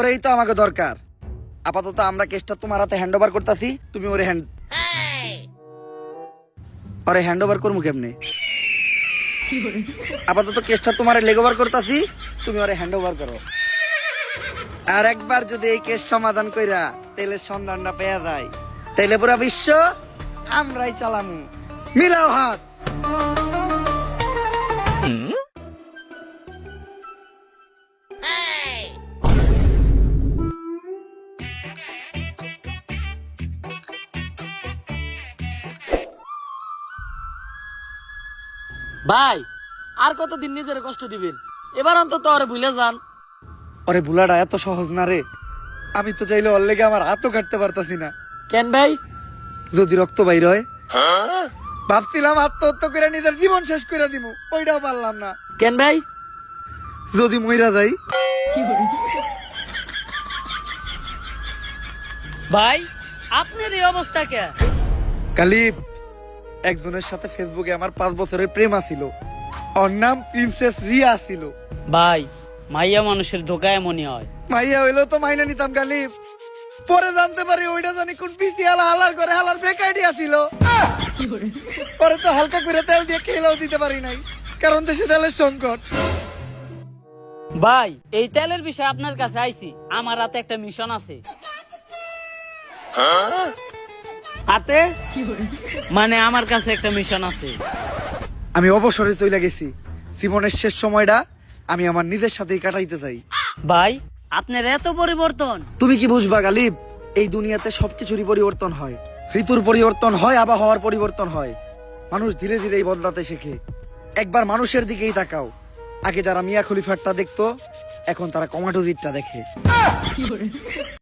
ওরেই তো আমাকে দরকার। আপাতত আমরা কেসটা তোমার হাতে হ্যান্ড ওভার করতেছি, তুমি ওরে হ্যান্ড ওভার করবো কেমনে? আপাতত কেসটা তোমার লেগ ওভার করতেছি, তুমি ওরে হ্যান্ড ওভার করো। আর একবার যদি এই কেস সমাধান কইরা তেলের সন্ধানটা পেয়ে যায়, তাইলে পুরা বিশ্ব আমরাই চালামু। মিলাও হাত। ভাই আর কতদিন নিজের কষ্ট দিবেন? এবার অন্তত আরে ভুলে যান। ওরে বুলাটা এত সহজ না রে। আমি তো চাইলে ওর লেগে আমার হাতও কাটতে পারতাছি না। কেন ভাই? যদি রক্ত বাইর হয়, ভাবছিলাম আত্মহত্যা করে নিজের জীবন শেষ করে দিব, ওইটাও পারলাম না। কেন ভাই? যদি মইরা যাই। ভাই আপনার এই অবস্থা কে? কালিব, একজনের সাথে ফেসবুকে আমার 5 বছরের প্রেম আছিল। ওর নাম প্রিন্সেস রিয়া ছিল। ভাই মাইয়া মানুষের ধোকা এমনই হয়। মাইয়া হইলেও তো মাইনা নিতাম কালিব। পরে জানতে পারি ওইটা জানি কোন পিসি হালার করে হালার ফেক আইডিয়া ছিল। পরে তো হালকা করে তেল দিয়ে খেলেও দিতে পারি নাই, কারণ দেশে তেলের সংকট। ভাই এই তেলের বিষয়ে আপনার কাছে আইছি, আমার হাতে একটা মিশন আছে। হাতে মানে আমার কাছে একটা মিশন আছে। আমি অবসরে চলে গেছি। জীবনের শেষ সময়টা আমি আমার নিজের সাথেই কাটাইতে চাই। ভাই আপনার এত পরিবর্তন। তুমি কি বুঝবা গালিব, এই দুনিয়াতে সবকিছুরই পরিবর্তন হয়। ঋতুর পরিবর্তন হয়, আবহাওয়ার পরিবর্তন হয়। মানুষ ধীরে ধীরেই বদলাতে শেখে। একবার মানুষের দিকেই তাকাও। আগে যারা মিয়া খলিফারটা দেখতো, এখন তারা কমাটোজিটটা দেখে।